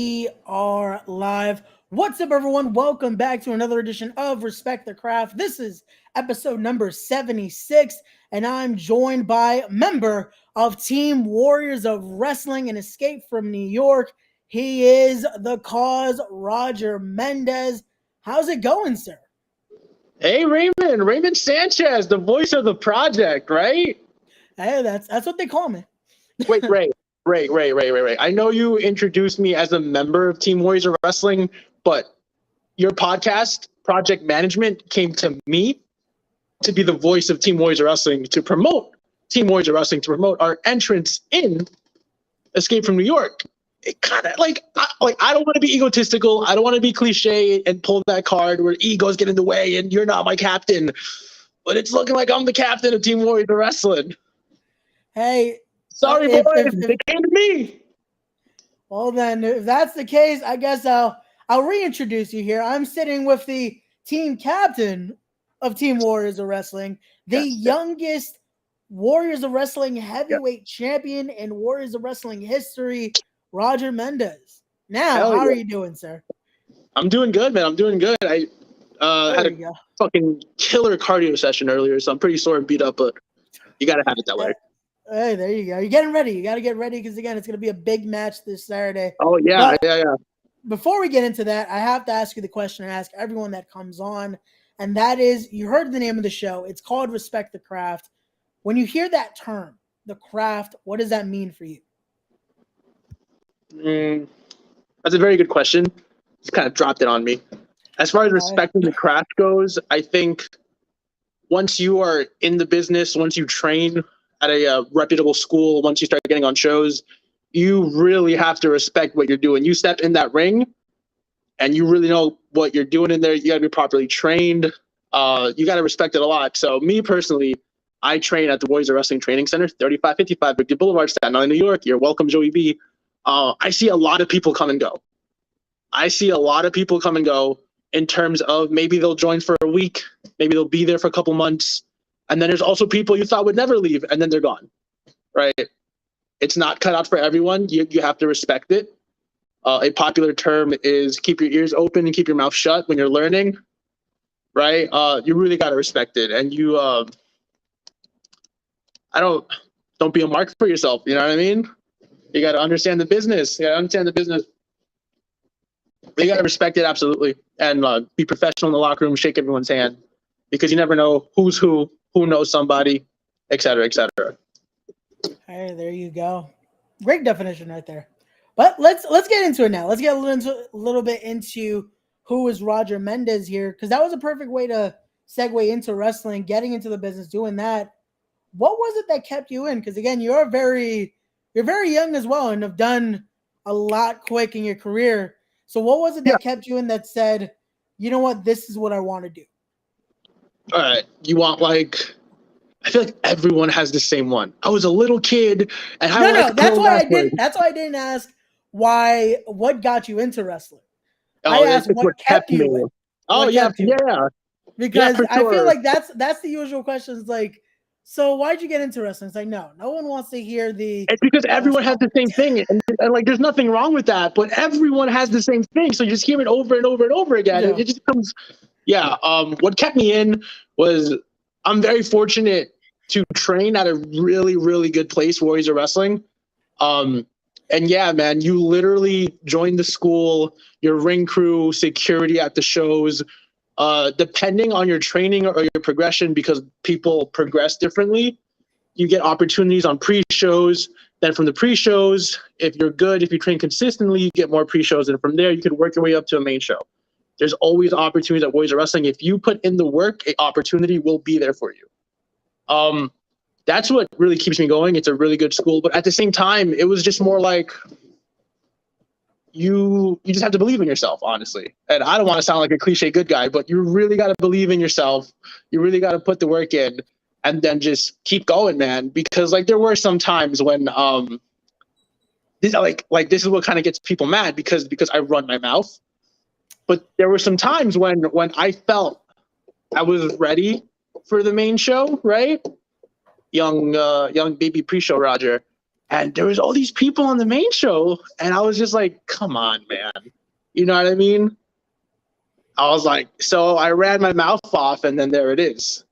We are live. What's up, everyone? Welcome back to another edition of Respect the Craft. This is episode number 76, and I'm joined by a member of Team Warriors of Wrestling and Escape from New York. He is the cause, Roger Mendez. How's it going, sir? Hey, Raymond Sanchez, the voice of the project, right? Hey, that's what they call me. Wait, Ray. I know you introduced me as a member of Team Warriors of Wrestling, but your podcast, Project Management, came to me to be the voice of Team Warriors of Wrestling, to promote Team Warriors of Wrestling, to promote our entrance in Escape from New York. It kind of I don't want to be egotistical. I don't want to be cliche and pull that card where egos get in the way and you're not my captain. But it's looking like I'm the captain of Team Warriors of Wrestling. Hey, sorry, boys, they came to me. Well, then, if that's the case, I guess I'll reintroduce you here. I'm sitting with the team captain of Team Warriors of Wrestling, the youngest Warriors of Wrestling heavyweight champion in Warriors of Wrestling history, Roger Mendez. Now, how are you doing, sir? I'm doing good, man. I'm doing good. I had a fucking killer cardio session earlier, so I'm pretty sore and beat up, but you got to have it that way. Hey, there you go. You're getting ready. You got to get ready because, again, it's going to be a big match this Saturday. Oh, yeah, yeah. Before we get into that, I have to ask you the question I ask everyone that comes on, and that is, you heard the name of the show. It's called Respect the Craft. When you hear that term, the craft, what does that mean for you? That's a very good question. Just kind of dropped it on me. As far as respecting the craft goes, I think once you are in the business, once you train at a reputable school, once you start getting on shows, you really have to respect what you're doing. You step in that ring and you really know what you're doing in there. You got to be properly trained. You got to respect it a lot. So me personally, I train at the Warriors of Wrestling Training Center, 3555 Victory Boulevard, Staten Island, New York. You're welcome, Joey B. I see a lot of people come and go. In terms of maybe they'll join for a week, maybe they'll be there for a couple months. And then there's also people you thought would never leave, and then they're gone, right? It's not cut out for everyone. You have to respect it. A popular term is keep your ears open and keep your mouth shut when you're learning, right? You really got to respect it. And you, don't be a mark for yourself. You know what I mean? You got to understand the business. You got to respect it, absolutely. And be professional in the locker room, shake everyone's hand, because you never know who's who knows somebody, et cetera, et cetera. Hey, there you go. Great definition right there. But let's get into it now. Let's get a little bit into who is Roger Mendez here, because that was a perfect way to segue into wrestling, getting into the business, doing that. What was it that kept you in? Because again, you're very young as well and have done a lot quick in your career. So what was it that kept you in that said, you know what, this is what I want to do? All right. You want I feel like everyone has the same one. I was a little kid and that's why I didn't ask what got you into wrestling. I asked what kept you in. Oh, yeah. Because I feel like that's the usual question. It's like, so why'd you get into wrestling? It's like, no one wants to hear the... It's because everyone has the same thing. And there's nothing wrong with that, but everyone has the same thing. So you just hear it over and over and over again. Yeah. It just becomes... Yeah. What kept me in was I'm very fortunate to train at a really, really good place, Warriors of Wrestling. And yeah, man, you literally join the school, your ring crew, security at the shows, depending on your training or your progression, because people progress differently, you get opportunities on pre-shows. Then from the pre-shows, if you're good, if you train consistently, you get more pre-shows. And from there, you could work your way up to a main show. There's always opportunities at Warriors of Wrestling. If you put in the work, an opportunity will be there for you. That's what really keeps me going. It's a really good school. But at the same time, it was just more like you just have to believe in yourself, honestly. And I don't want to sound like a cliche good guy, but you really got to believe in yourself. You really got to put the work in and then just keep going, man. Because there were some times when this is what kind of gets people mad because I run my mouth. But there were some times when I felt I was ready for the main show, right? Young baby pre-show Roger. And there was all these people on the main show, and I was just like, come on, man. You know what I mean? I was like, so I ran my mouth off, and then there it is.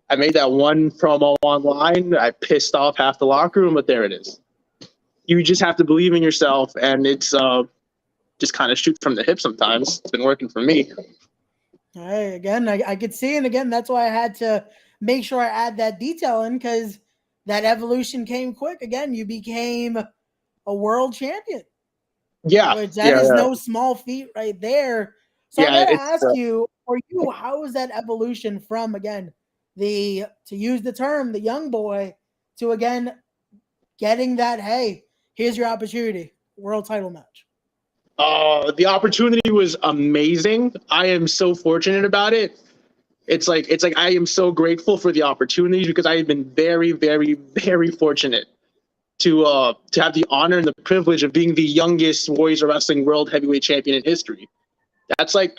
I made that one promo online. I pissed off half the locker room, but there it is. You just have to believe in yourself, and it's just kind of shoot from the hip sometimes. It's been working for me. Hey, again, I could see, and again, that's why I had to make sure I add that detail in, because that evolution came quick. Again, you became a world champion. Yeah. Which that is no small feat right there. So Yeah, I'm going to ask you, for you, how was that evolution from, again, to use the term, the young boy, to, again, getting that, hey, here's your opportunity, world title match? The opportunity was amazing. I am so fortunate about it. It's like I am so grateful for the opportunity, because I have been very, very, very fortunate to have the honor and the privilege of being the youngest Warriors of Wrestling World Heavyweight Champion in history. That's like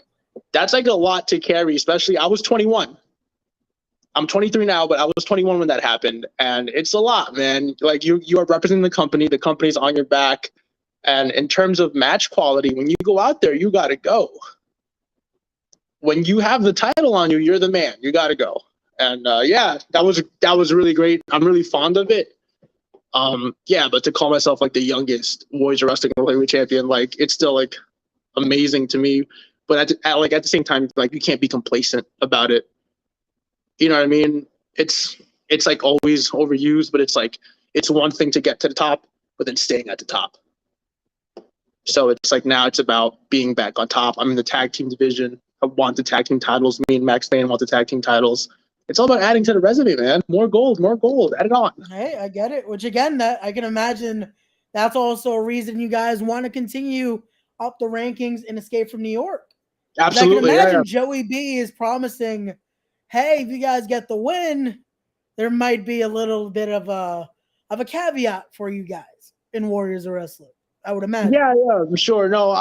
a lot to carry, especially I was 21. I'm 23 now, but I was 21 when that happened, and it's a lot, man. Like you are representing the company's on your back, and in terms of match quality, when you go out there, you got to go. When you have the title on you, you're the man. You got to go. And yeah, that was really great. I'm really fond of it. Yeah, but to call myself like the youngest Warriors of Wrestling Heavyweight Champion, like it's still like amazing to me. But at the same time, like you can't be complacent about it. You know what I mean? It's like always overused, but it's like it's one thing to get to the top, but then staying at the top. So it's like now it's about being back on top. I'm in the tag team division. I want the tag team titles. Me and Max Payne want the tag team titles. It's all about adding to the resume, man. More gold. Add it on. Hey, I get it. Which again, that I can imagine that's also a reason you guys want to continue up the rankings in Escape from New York. Absolutely. I can imagine Joey B is promising, hey, if you guys get the win, there might be a little bit of a caveat for you guys in Warriors of Wrestling. I would imagine. Yeah, I'm sure. No.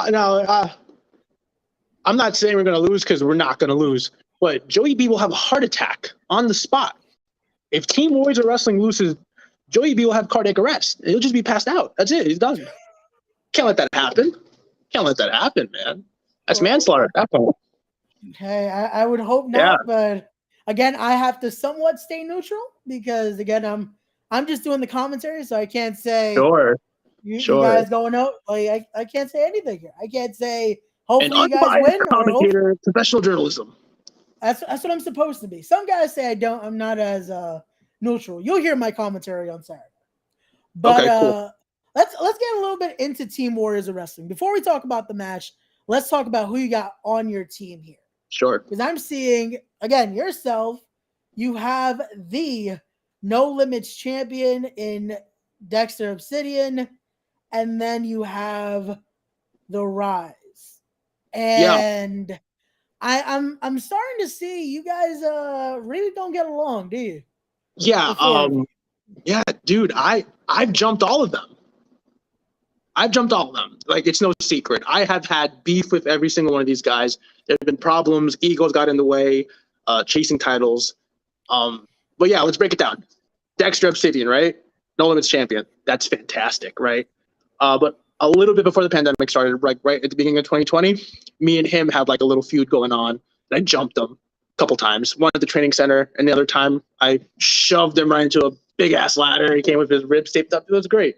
I'm not saying we're going to lose, because we're not going to lose. But Joey B will have a heart attack on the spot. If Team Warriors of Wrestling loses, Joey B will have cardiac arrest. He'll just be passed out. That's it. He's done. Can't let that happen. Man. That's manslaughter at that point. Okay, I would hope not, but again, I have to somewhat stay neutral, because again, I'm just doing the commentary, so I can't say you guys going out. Like I can't say anything here. I can't say hopefully you guys win. Commentator, professional journalism. That's what I'm supposed to be. Some guys say I'm not as neutral. You'll hear my commentary on Saturday. But okay, cool. Let's get a little bit into Team Warriors of Wrestling. Before we talk about the match, let's talk about who you got on your team here. Sure. Because I'm seeing, again, yourself, you have the No Limits champion in Dexter Obsidian, and then you have the Rise. And I'm starting to see you guys really don't get along, do you? Yeah, yeah, dude, I've jumped all of them. Like, it's no secret. I have had beef with every single one of these guys. There have been problems. Egos got in the way, chasing titles. But yeah, let's break it down. Dexter Obsidian, right? No Limits champion. That's fantastic, right? But a little bit before the pandemic started, like right at the beginning of 2020, me and him had like a little feud going on. I jumped him a couple times. One at the training center, and the other time I shoved him right into a big ass ladder. He came with his ribs taped up. It was great.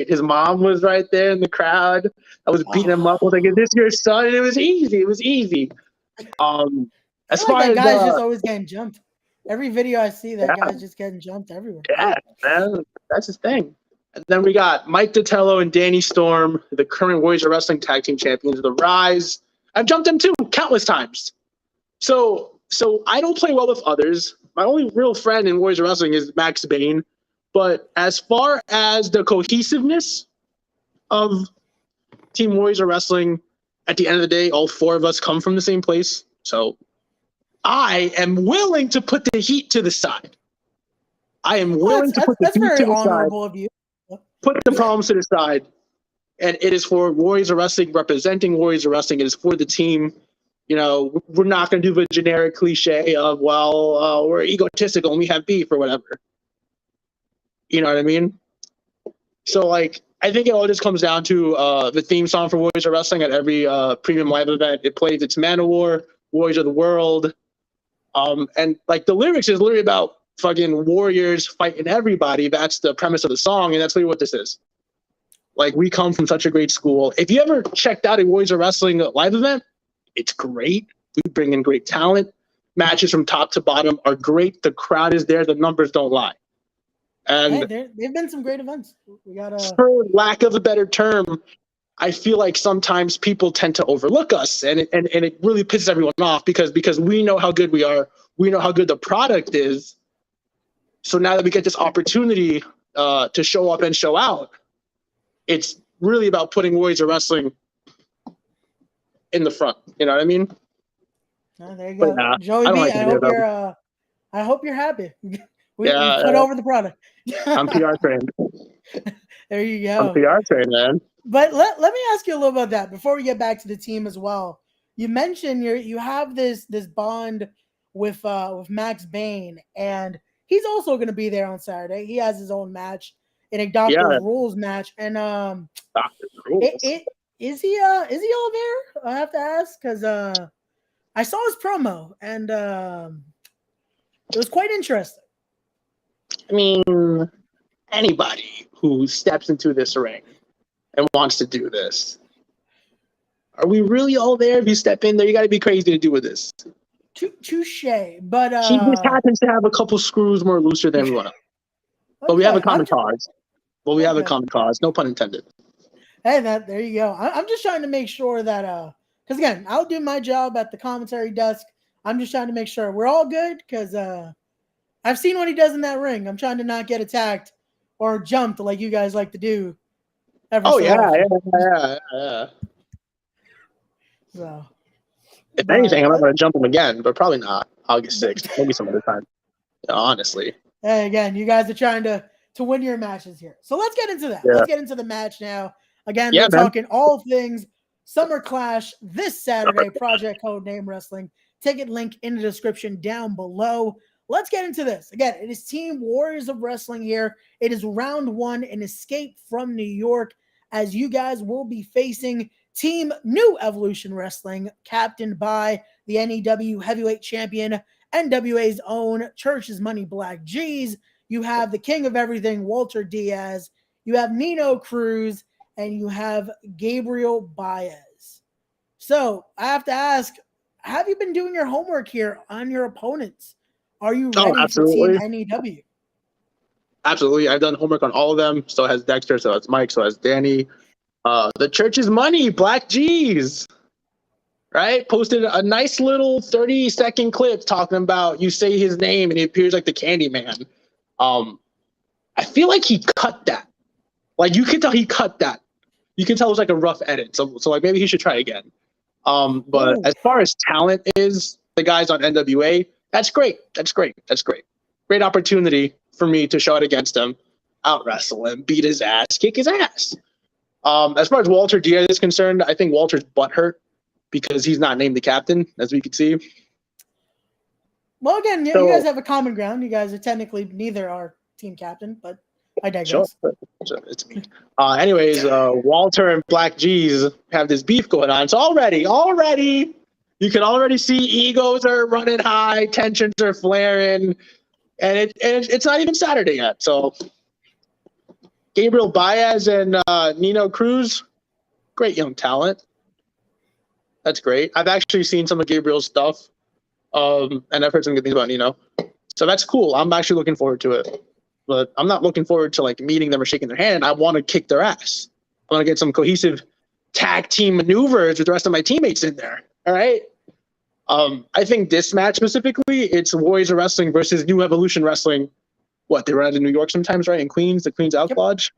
His mom was right there in the crowd. I was beating him up. I was like, "Is this your son?" And it was easy. As far as that guy's just always getting jumped. Every video I see, that guy's just getting jumped everywhere. Yeah, man, that's his thing. And then we got Mike Ditello and Danny Storm, the current Warriors of Wrestling Tag Team Champions of the Rise. I've jumped them too, countless times. So I don't play well with others. My only real friend in Warriors of Wrestling is Max Payne. But as far as the cohesiveness of Team Warriors of Wrestling, at the end of the day, all four of us come from the same place. So I am willing to put the heat to the side. I am willing to put the heat to the side. That's very honorable of you. Put the problems to the side. And it is for Warriors of Wrestling, representing Warriors of Wrestling. It is for the team. You know, we're not going to do the generic cliche of, we're egotistical and we have beef or whatever. You know what I mean? So, like, I think it all just comes down to the theme song for Warriors of Wrestling at every premium live event. It plays It's Man of War, Warriors of the World. And, like, the lyrics is literally about fucking warriors fighting everybody. That's the premise of the song, and that's literally what this is. Like, we come from such a great school. If you ever checked out a Warriors of Wrestling live event, it's great. We bring in great talent. Matches from top to bottom are great. The crowd is there. The numbers don't lie. And they've been some great events. We got for lack of a better term, I feel like sometimes people tend to overlook us, and it really pisses everyone off because we know how good we are. We know how good the product is. So now that we get this opportunity to show up and show out, it's really about putting Warriors of Wrestling in the front. You know what I mean? Oh, there you go, yeah, Joey B. I hope you're happy. we put over the product. I'm PR trained. There you go. I'm PR trained, man. But let me ask you a little about that before we get back to the team as well. You mentioned you have this bond with Max Bain, and he's also going to be there on Saturday. He has his own match in a Doctor's Rules match, and Doctor's Rules. Is he all there? I have to ask because I saw his promo, and it was quite interesting. I mean, anybody who steps into this ring and wants to do this, are we really all there? If you step in there, you got to be crazy to do with this. Touche, but he just happens to have a couple screws more looser than everyone else. But we have a common cause. Well, we have a common cause. No pun intended. Hey, there you go. I'm just trying to make sure that because again, I'll do my job at the commentary desk. I'm just trying to make sure we're all good because I've seen what he does in that ring. I'm trying to not get attacked or jumped like you guys like to do. Yeah. So, if anything, I'm not going to jump him again, but probably not August 6th. Maybe some other time. Yeah, honestly. Hey, again, you guys are trying to win your matches here. So let's get into that. Yeah. Let's get into the match now. Again, we're talking all things Summer Clash this Saturday, Project Codename Wrestling. Ticket link in the description down below. Let's get into this. Again, it is Team Warriors of Wrestling here. It is round one, an escape from New York, as you guys will be facing Team New Evolution Wrestling, captained by the NEW Heavyweight Champion, NWA's own Church's Money Black G's. You have the king of everything, Walter Diaz. You have Nino Cruz, and you have Gabriel Baez. So I have to ask, have you been doing your homework here on your opponents? Are you ready for Team NEW? Absolutely. I've done homework on all of them. So has Dexter, so has Mike, so has Danny. The Church's Money, Black G's, right? Posted a nice little 30-second clip talking about you say his name and he appears like the Candyman. I feel like he cut that. Like, you can tell he cut that. You can tell it was like a rough edit. So like maybe he should try again. But as far as talent is, the guys on NWA, that's great. Great opportunity for me to show it against him, out wrestle him, beat his ass, kick his ass. As far as Walter Diaz is concerned, I think Walter's butthurt because he's not named the captain, as we can see. Well, again, you guys have a common ground. You guys are technically neither are team captain, but I digress. Sure, it's me. Anyways, Walter and Black G's have this beef going on. So already, you can already see egos are running high, tensions are flaring, and it's not even Saturday yet. So Gabriel Baez and Nino Cruz, great young talent. That's great. I've actually seen some of Gabriel's stuff, and I've heard some good things about Nino. So that's cool. I'm actually looking forward to it. But I'm not looking forward to like meeting them or shaking their hand. I want to kick their ass. I want to get some cohesive tag team maneuvers with the rest of my teammates in there. All right. I think this match specifically, it's Warriors of Wrestling versus New Evolution Wrestling. What, they run out of New York sometimes, right? In Queens, the Queens Elk Lodge.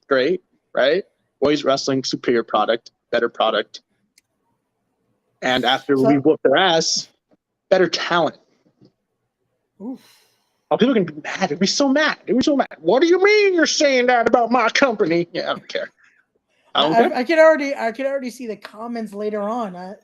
Great, right? Warriors Wrestling, superior product, better product. And after we whoop their ass, better talent. Oof. Oh, people can be mad. They'd be so mad. What do you mean you're saying that about my company? Yeah, I don't care. I could already see the comments later on.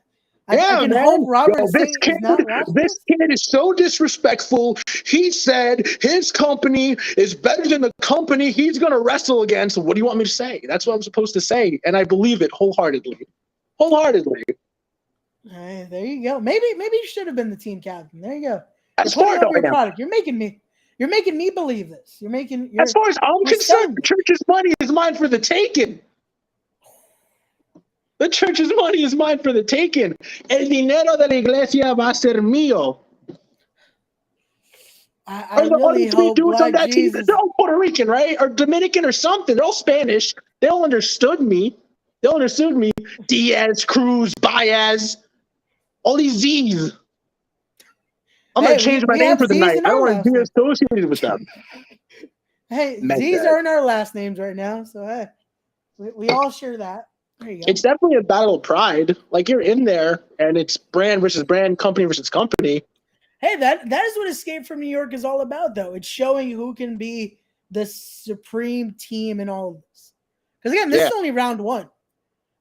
I can man. hope Robert Yo, Singh is not watching this kid is so disrespectful. He said his company is better than the company he's gonna wrestle against. What do you want me to say? That's what I'm supposed to say, and I believe it wholeheartedly. Wholeheartedly. Hey, there you go. Maybe you should have been the team captain. There you go. As You're far putting as up your I am. product. You're making me believe this. As far as I'm you're selling concerned, the church's money is mine for the taking. The church's money is mine for the taking. El dinero de la iglesia va a ser mío. I The really other three hope dudes on Black that team, Jesus. they're all Puerto Rican, right? Or Dominican or something. They're all Spanish. They all understood me. Diaz, Cruz, Baez, all these Z's. I'm going to change my we name have for the Z's night. in I don't our want to last be name. associated with them. Hey, Mendez. Z's are in our last names right now, so hey, we all share that. There you go. It's definitely a battle of pride. Like, you're in there, and it's brand versus brand, company versus company. Hey, that is what Escape from New York is all about, though. It's showing who can be the supreme team in all of this. Because again, this is only round one.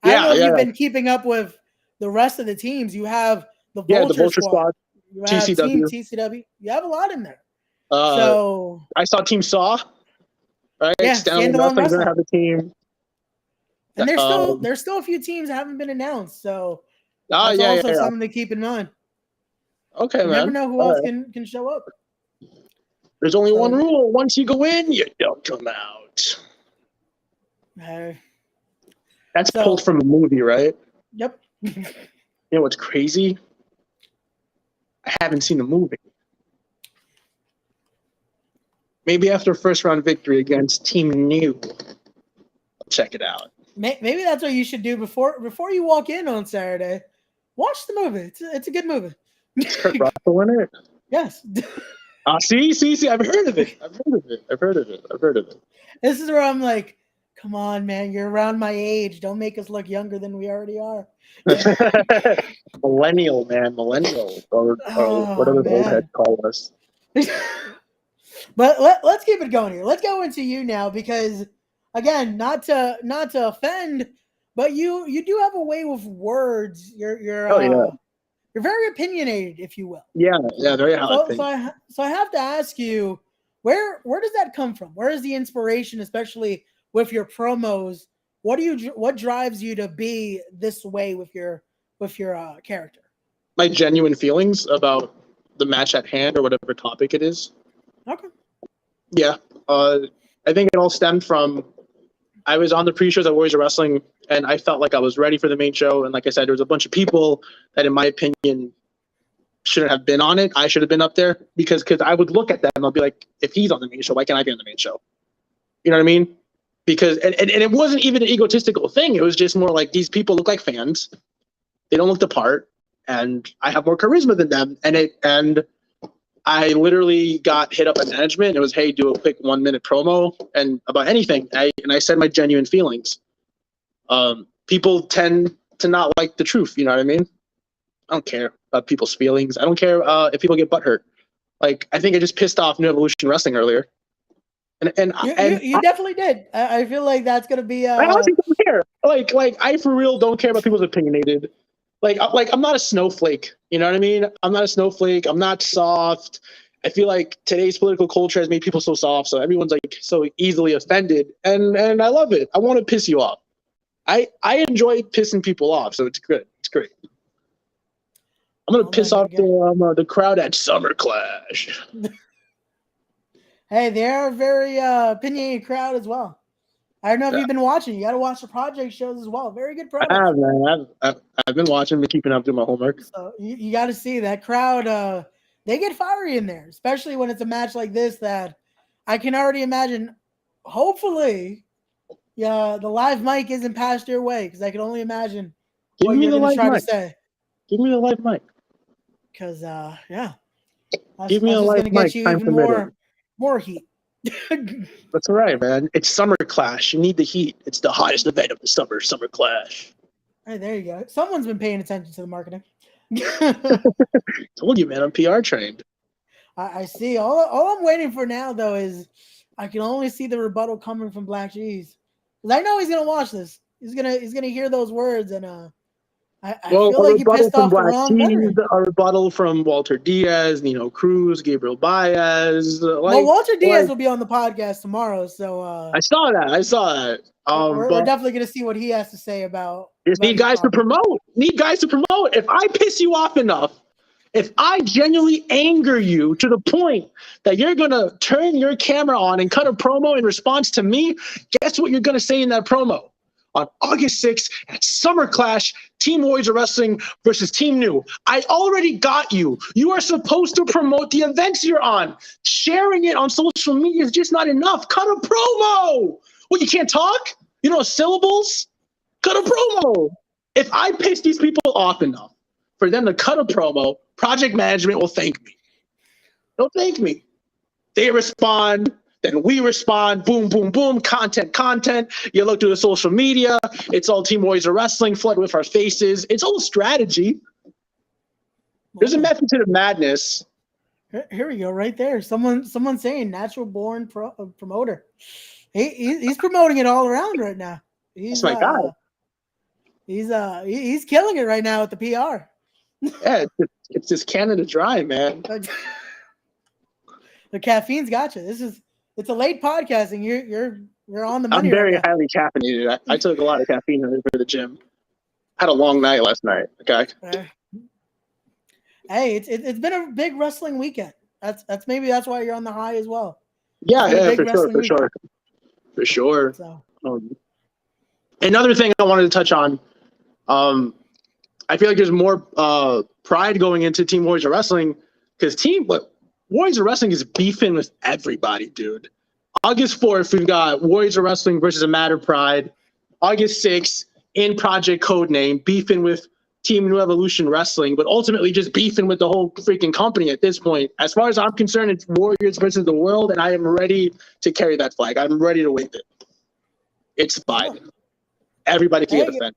I don't know if you've been keeping up with the rest of the teams. You have the Vulture Squad. You have TCW. Team TCW. You have a lot in there. I saw Team Saw. Right? Yeah, Standalone Wrestling's gonna have a team. And there's still a few teams that haven't been announced. So that's also something to keep in mind. Okay, you man. Never know who else can show up. There's only one rule. Once you go in, you don't come out. That's pulled from a movie, right? Yep. You know what's crazy? I haven't seen the movie. Maybe after a first round victory against Team New, I'll check it out. Maybe that's what you should do before you walk in on Saturday. Watch the movie. It's a good movie. Is Kurt Russell in it? Yes. See. I've heard of it. This is where I'm like, come on, man. You're around my age. Don't make us look younger than we already are. Millennial, man. Millennial. Or whatever the old heads call us. But let's keep it going here. Let's go into you now because, again, not to offend, but you do have a way with words. You're very opinionated, if you will. Yeah, very hot. So I have to ask you, where does that come from? Where is the inspiration, especially with your promos? What drives you to be this way with your character? My genuine feelings about the match at hand or whatever topic it is. Okay. Yeah, I think it all stemmed from I was on the pre-shows at Warriors of Wrestling, and I felt like I was ready for the main show. And like I said, there was a bunch of people that, in my opinion, shouldn't have been on it. I should have been up there because I would look at them and I'll be like, if he's on the main show, why can't I be on the main show? You know what I mean? Because and it wasn't even an egotistical thing. It was just more like these people look like fans. They don't look the part, and I have more charisma than them. And I literally got hit up at management. It was, hey, do a quick 1 minute promo and about anything. I said my genuine feelings. People tend to not like the truth. You know what I mean? I don't care about people's feelings. I don't care if people get butthurt. Like, I think I just pissed off New Evolution Wrestling earlier. And you definitely did. I feel like that's gonna be. I honestly don't care. Like I for real don't care about people's opinionated. Like I'm not a snowflake. You know what I mean? I'm not a snowflake. I'm not soft. I feel like today's political culture has made people so soft, so everyone's like so easily offended, and I love it. I want to piss you off. I enjoy pissing people off, so it's good. It's great. I'm gonna piss off the crowd at Summer Clash. Hey, they're a very opinionated crowd as well. I don't know if you've been watching. You got to watch the project shows as well. Very good product. I have, man. I've been watching, been keeping up, doing my homework. So you got to see that crowd. They get fiery in there, especially when it's a match like this that I can already imagine. Hopefully, the live mic isn't passed your way because I can only imagine what you're going to try to say. Give me the live mic. Because, that's Give me a live mic. Get you even more heat. That's all right, man. It's Summer Clash. You need the heat. It's the hottest event of the summer, Summer Clash. Hey, there you go. Someone's been paying attention to the marketing. Told you, man. I'm PR trained. I see. All I'm waiting for now, though, is I can only see the rebuttal coming from Black Cheese. Because I know he's gonna watch this. He's gonna hear those words, and I Well, feel a like you rebuttal pissed from off the Black wrong Keys, veteran. a rebuttal from Walter Diaz, Nino Cruz, Gabriel Baez. Well, Walter Diaz will be on the podcast tomorrow, so I saw that. we're But definitely going to see what he has to say about just need your guys to project. promote. Need guys to promote. If I piss you off enough, if I genuinely anger you to the point that you're gonna turn your camera on and cut a promo in response to me, guess what you're gonna say in that promo? On August 6th at Summer Clash, Team Warriors of Wrestling versus Team New. I already got you. You are supposed to promote the events you're on. Sharing it on social media is just not enough. Cut a promo. What, you can't talk? You know syllables? Cut a promo. If I piss these people off enough for them to cut a promo, project management will thank me. They'll thank me. They respond, then we respond. Boom, boom, boom. Content. You look through the social media. It's all Team Warriors of Wrestling flooded with our faces. It's all strategy. There's a method to the madness. Here we go, right there. Someone saying natural born promoter. He's promoting it all around right now. He's That's my guy. He's killing it right now with the PR. Yeah, it's just Canada Dry, man. The caffeine's got you. It's a late podcasting. You're on the money. I'm very right now. highly caffeinated. I took a lot of caffeine for the gym. Had a long night last night. Okay. Hey, it's been a big wrestling weekend. That's why you're on the high as well. Yeah, for sure. So. Another thing I wanted to touch on. I feel like there's more pride going into Team Warriors of Wrestling because Warriors of Wrestling is beefing with everybody, dude. August 4th, we've got Warriors of Wrestling versus A Matter Pride. August 6th, in Project Codename, beefing with Team New Evolution Wrestling, but ultimately just beefing with the whole freaking company at this point. As far as I'm concerned, it's Warriors versus the world, and I am ready to carry that flag. I'm ready to wave it. It's fine. Everybody can get offended.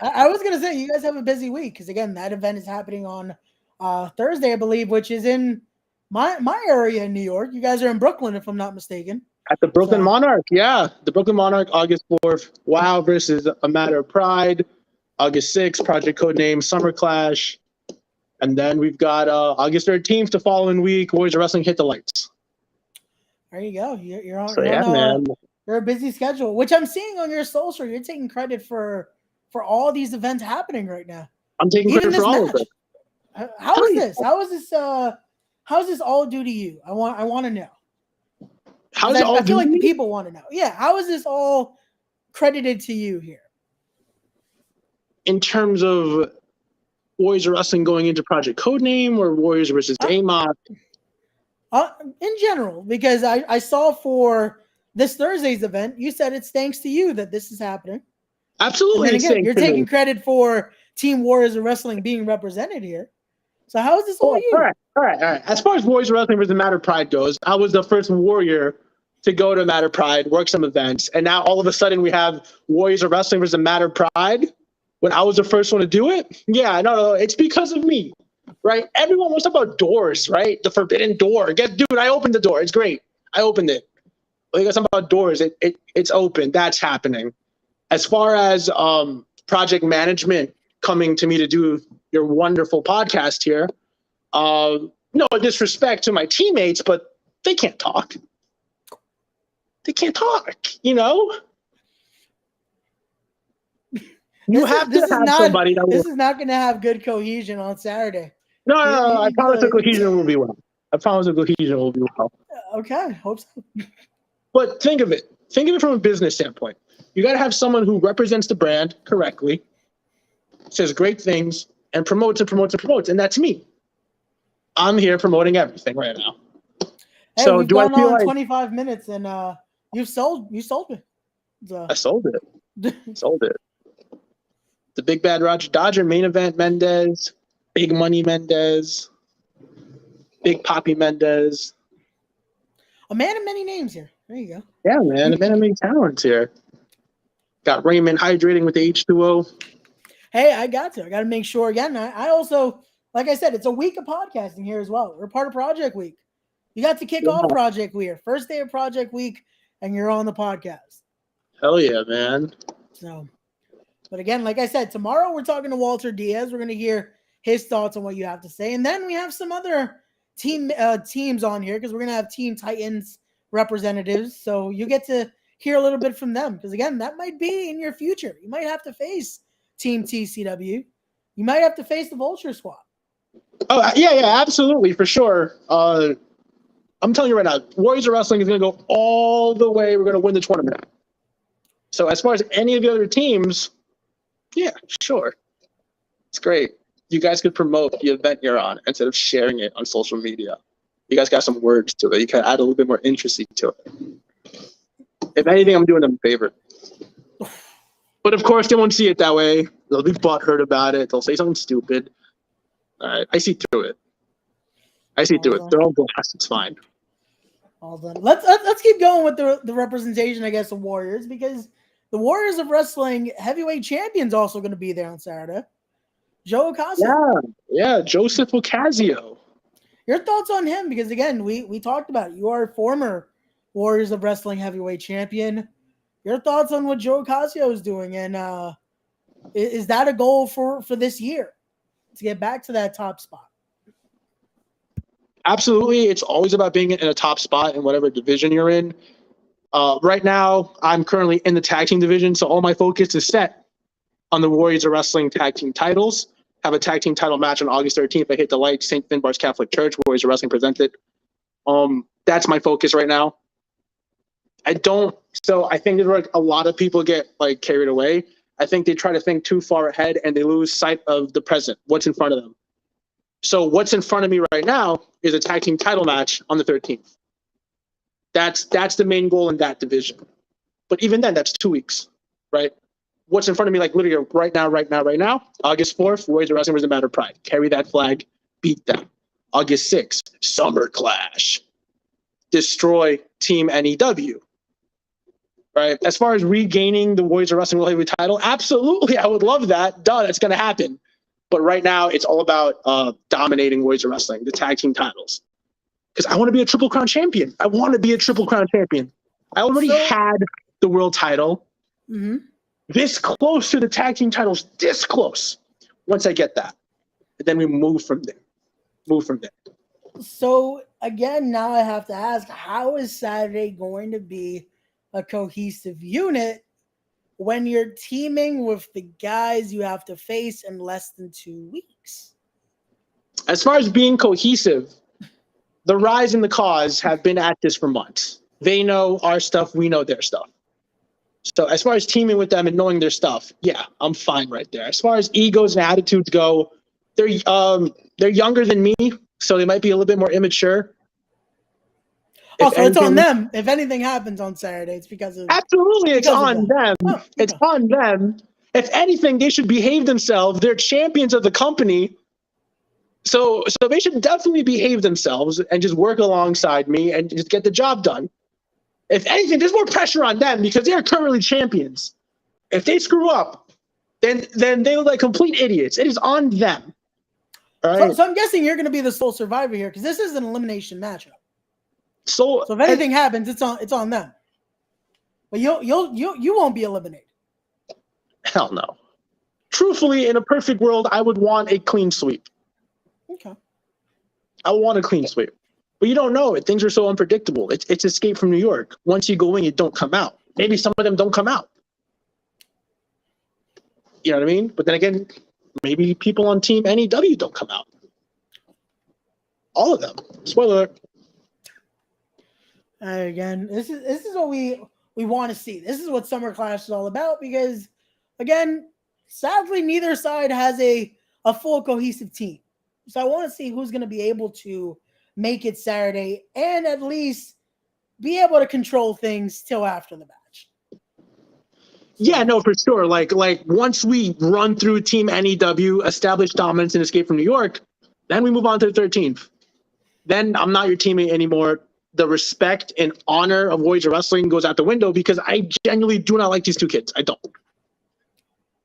I was going to say, you guys have a busy week because, again, that event is happening on Thursday, I believe, which is in my area in New York. You guys are in Brooklyn, if I'm not mistaken. At the Brooklyn Monarch, yeah. The Brooklyn Monarch, August 4th. WoW versus A Matter of Pride. August 6th, Project Codename, Summer Clash. And then we've got August 13th, the following week, Warriors of Wrestling Hit the Lights. There you go. You're on, so, man. You're a busy schedule, which I'm seeing on your social. You're taking credit for all these events happening right now. I'm taking credit for all of it. How is this? How is this all due to you? I want to know. How's it all I feel like the people want to know. Yeah, how is this all credited to you here? In terms of Warriors of Wrestling going into Project Codename or Warriors versus AMOC? In general, because I saw for this Thursday's event, you said it's thanks to you that this is happening. Absolutely. And then again, you're taking credit for Team Warriors of Wrestling being represented here. So how is this all you? All right. As far as Warriors of Wrestling versus Matter Pride goes, I was the first Warrior to go to Matter Pride, work some events, and now all of a sudden we have Warriors of Wrestling versus Matter Pride when I was the first one to do it. Yeah, no, it's because of me, right? Everyone wants to talk about doors, right? The forbidden door. Dude, I opened the door. It's great. I opened it. But you got something about doors. It's open. That's happening. As far as project management coming to me to do your wonderful podcast here, no disrespect to my teammates, but they can't talk. They can't talk, you know? You have to have somebody that will... This is not going to have good cohesion on Saturday. No, I promise the cohesion will be well. Okay, hope so. But think of it. Think of it from a business standpoint. You got to have someone who represents the brand correctly, says great things, and promotes, and that's me. I'm here promoting everything right now. Hey, so we've gone on 25 minutes, and you sold me. So. I sold it. Sold it. The Big Bad Roger Dodger main event Mendez, Big Money Mendez, Big Poppy Mendez. A man of many names here. There you go. Yeah, man. A man of many talents here. Got Raymond hydrating with the H2O. Hey, I got to make sure again. I also, like I said, it's a week of podcasting here as well. We're part of Project Week. You got to kick off Project Week, first day of Project Week, and you're on the podcast. Hell yeah, man. So, But again, like I said, tomorrow we're talking to Walter Diaz. We're going to hear his thoughts on what you have to say. And then we have some other teams on here because we're going to have Team Titans representatives. So you get to hear a little bit from them because, again, that might be in your future. You might have to face Team TCW. You might have to face the Vulture Squad. Oh, yeah, absolutely, for sure. I'm telling you right now, Warriors of Wrestling is going to go all the way. We're going to win the tournament. So as far as any of the other teams, yeah, sure. It's great. You guys could promote the event you're on instead of sharing it on social media. You guys got some words to it. You can add a little bit more intricacy to it. If anything, I'm doing them a favor. But of course, they won't see it that way. They'll be butthurt about it. They'll say something stupid. All right, I see through it. They're all glass. It's fine. All done. Let's keep going with the representation, I guess, of Warriors, because the Warriors of Wrestling heavyweight champion's also going to be there on Saturday. Joe Ocasio. Yeah, Joseph Ocasio. Your thoughts on him? Because again, we talked about it. You are a former Warriors of Wrestling heavyweight champion. Your thoughts on what Joe Ocasio is doing, and is that a goal for this year to get back to that top spot? Absolutely. It's always about being in a top spot in whatever division you're in. Right now, I'm currently in the tag team division, so all my focus is set on the Warriors of Wrestling tag team titles. Have a tag team title match on August 13th. I hit the light, St. Finbar's Catholic Church, Warriors of Wrestling presented. That's my focus right now. I think there's like a lot of people get like carried away. I think they try to think too far ahead and they lose sight of the present, what's in front of them. So what's in front of me right now is a tag team title match on the 13th. That's the main goal in that division. But even then, that's 2 weeks, right? What's in front of me, like literally right now, August 4th, Warriors of Wrestling versus Matter Pride. Carry that flag, beat them. August 6th, Summer Clash. Destroy Team NEW. Right? As far as regaining the Warriors of Wrestling World Heavyweight title, absolutely, I would love that. Duh, that's going to happen. But right now, it's all about dominating Warriors of Wrestling, the tag team titles. Because I want to be a Triple Crown champion. I already had the world title. Mm-hmm. This close to the tag team titles, this close. Once I get that, and then we move from there. So again, now I have to ask, how is Saturday going to be a cohesive unit when you're teaming with the guys you have to face in less than 2 weeks? As far as being cohesive, the Rise and the Cause have been at this for months. They know our stuff, we know their stuff. So as far as teaming with them and knowing their stuff, yeah, I'm fine right there. As far as egos and attitudes go, they're younger than me, so they might be a little bit more immature. Also, it's on them. If anything happens on Saturday, it's because of... Absolutely, it's on them. It's on them. If anything, they should behave themselves. They're champions of the company. So they should definitely behave themselves and just work alongside me and just get the job done. If anything, there's more pressure on them because they are currently champions. If they screw up, then they look like complete idiots. It is on them. All right? So I'm guessing you're going to be the sole survivor here because this is an elimination matchup. So if anything happens, it's on them. But you won't be eliminated. Hell no. Truthfully, in a perfect world, I would want a clean sweep. Okay. I want a clean sweep. But you don't know it. Things are so unpredictable. It's Escape from New York. Once you go in, you don't come out. Maybe some of them don't come out. You know what I mean? But then again, maybe people on Team NEW don't come out. All of them. Spoiler alert. Again, this is what we want to see. This is what Summer Clash is all about because, again, sadly, neither side has a full cohesive team. So I want to see who's going to be able to make it Saturday and at least be able to control things till after the match. Yeah, no, for sure. Like once we run through Team NEW, establish dominance and Escape from New York, then we move on to the 13th. Then I'm not your teammate anymore. The respect and honor of Warriors of Wrestling goes out the window because I genuinely do not like these two kids. I don't.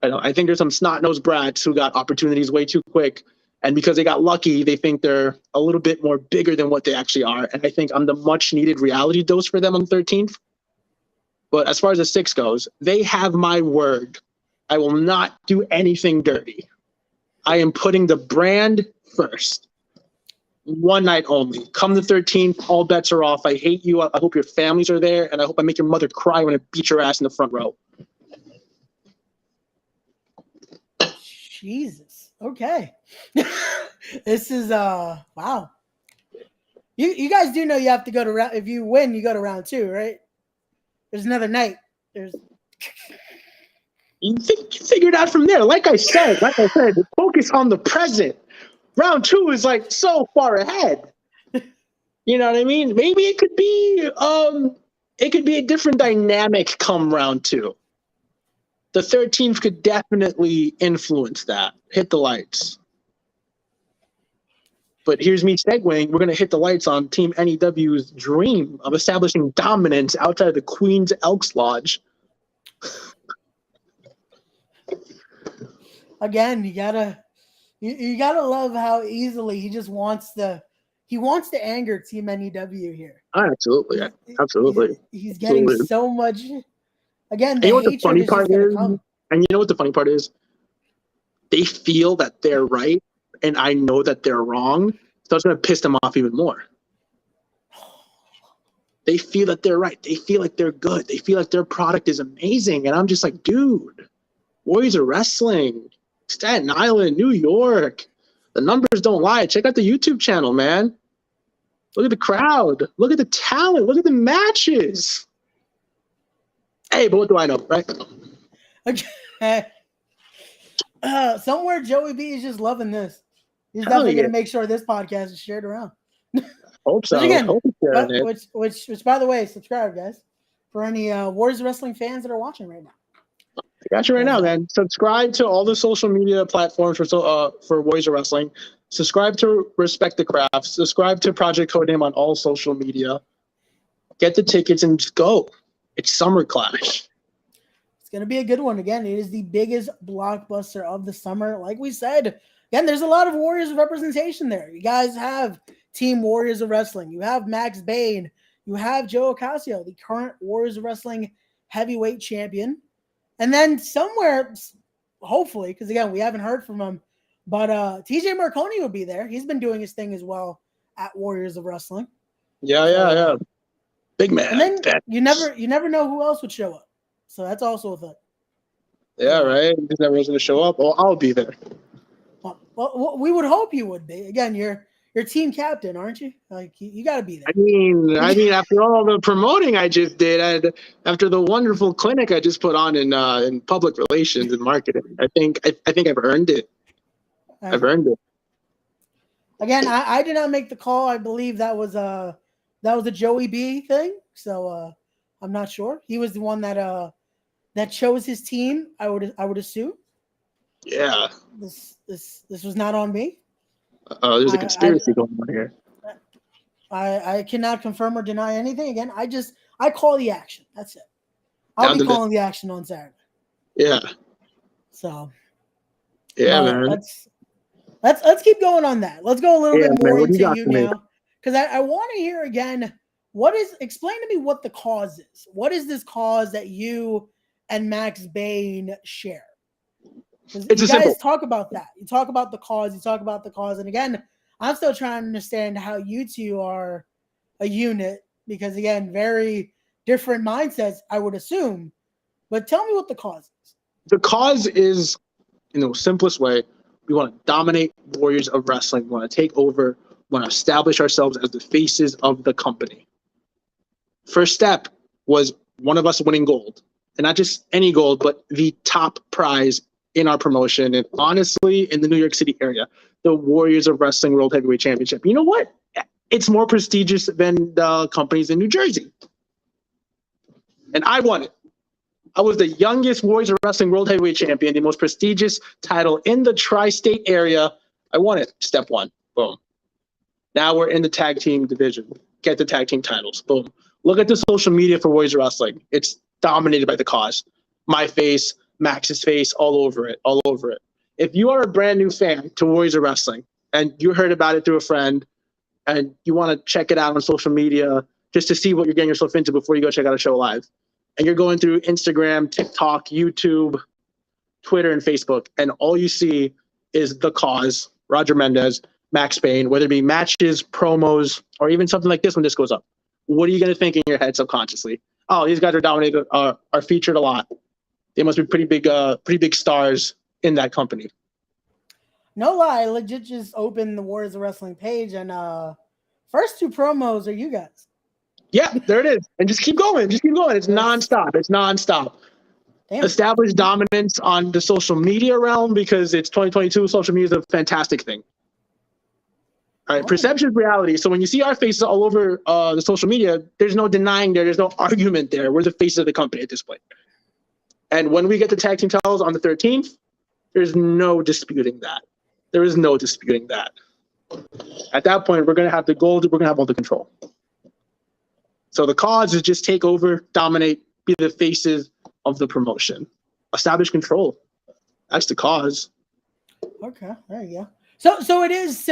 I think there's some snot-nosed brats who got opportunities way too quick. And because they got lucky, they think they're a little bit more bigger than what they actually are. And I think I'm the much-needed reality dose for them on the 13th. But as far as the 6 goes, they have my word I will not do anything dirty. I am putting the brand first. One night only. Come the 13th, all bets are off. I hate you. I hope your families are there, and I hope I make your mother cry when I beat your ass in the front row. Jesus. Okay. This is wow. You guys do know you have to go to round. If you win, you go to round 2, right? There's another night. You figure it out from there. Like I said, focus on the present. Round 2 is like so far ahead. You know what I mean? Maybe it could be a different dynamic come round 2. The 13th could definitely influence that. Hit the lights. But here's me segueing. We're going to hit the lights on Team NEW's dream of establishing dominance outside of the Queen's Elks Lodge. Again, you gotta love how easily he just wants to anger Team NEW here. Absolutely. He's getting so much. Again, and you know what the funny part is? And you know what the funny part is? They feel that they're right, and I know that they're wrong, so it's going to piss them off even more. They feel that they're right. They feel like they're good. They feel like their product is amazing, and I'm just like, dude, Warriors of Wrestling, Staten Island, New York. The numbers don't lie. Check out the YouTube channel, man. Look at the crowd. Look at the talent. Look at the matches. Hey, but what do I know, right? Okay. Somewhere Joey B is just loving this. He's definitely going to make sure this podcast is shared around. Hope so. Again, which by the way, subscribe, guys, for any Warriors Wrestling fans that are watching right now. I got you right now, man. Subscribe to all the social media platforms for Warriors of Wrestling. Subscribe to Respect the Craft. Subscribe to Project Codename on all social media. Get the tickets and just go. It's Summer Clash. It's going to be a good one. Again, it is the biggest blockbuster of the summer. Like we said, again, there's a lot of Warriors representation there. You guys have Team Warriors of Wrestling. You have Max Bain. You have Joe Ocasio, the current Warriors of Wrestling heavyweight champion. And then somewhere, hopefully, because again, we haven't heard from him, but TJ Marconi will be there. He's been doing his thing as well at Warriors of Wrestling. Yeah. Big man. And then you never know who else would show up. So that's also a thing. Yeah, right. Because everyone's going to show up. Well, I'll be there. Well, we would hope you would be. Again, you're team captain, aren't you? Like you got to be there. I mean, after all the promoting I just did, after the wonderful clinic I just put on in public relations and marketing, I think I've earned it. I've earned it. Again, I did not make the call. I believe that was a Joey B thing. So I'm not sure. He was the one that chose his team. I would assume. Yeah. This was not on me. There's a conspiracy going on here. I cannot confirm or deny anything. Again, I call the action. That's it. I'll be calling the action on Saturday. Yeah. So. Yeah, man. Let's keep going on that. Let's go a little bit more into you now, because I want to hear again. Explain to me what the cause is. What is this cause that you and Max Bain share? You guys talk about that. You talk about the cause. And again, I'm still trying to understand how you two are a unit because, again, very different mindsets, I would assume. But tell me what the cause is. The cause is, in the simplest way, we want to dominate Warriors of Wrestling. We want to take over. We want to establish ourselves as the faces of the company. First step was one of us winning gold. And not just any gold, but the top prize in our promotion, and honestly, in the New York City area, the Warriors of Wrestling World Heavyweight Championship. You know what? It's more prestigious than the companies in New Jersey. And I won it. I was the youngest Warriors of Wrestling World Heavyweight Champion, the most prestigious title in the tri-state area. I won it. Step one. Boom. Now we're in the tag team division. Get the tag team titles. Boom. Look at the social media for Warriors of Wrestling. It's dominated by the cause. My face, Max's face, all over it. If you are a brand new fan to Warriors of Wrestling and you heard about it through a friend and you want to check it out on social media just to see what you're getting yourself into before you go check out a show live, and you're going through Instagram, TikTok, YouTube, Twitter and Facebook, and all you see is The Cause, Roger Mendez, Max Payne, whether it be matches, promos, or even something like this when this goes up. What are you going to think in your head subconsciously? Oh, these guys are dominated, are featured a lot. They must be pretty big stars in that company. No lie, legit just opened the Warriors of Wrestling page, and first 2 promos are you guys. Yeah, there it is. And just keep going. It's nonstop. Damn. Establish dominance on the social media realm because it's 2022. Social media is a fantastic thing. All right, perception is reality. So when you see our faces all over the social media, there's no denying there. There's no argument there. We're the faces of the company at this point. And when we get the tag team titles on the 13th, there's no disputing that. There is no disputing that. At that point, we're going to have the gold. We're going to have all the control. So the cause is just take over, dominate, be the faces of the promotion, establish control. That's the cause. Okay, there you go. So it is.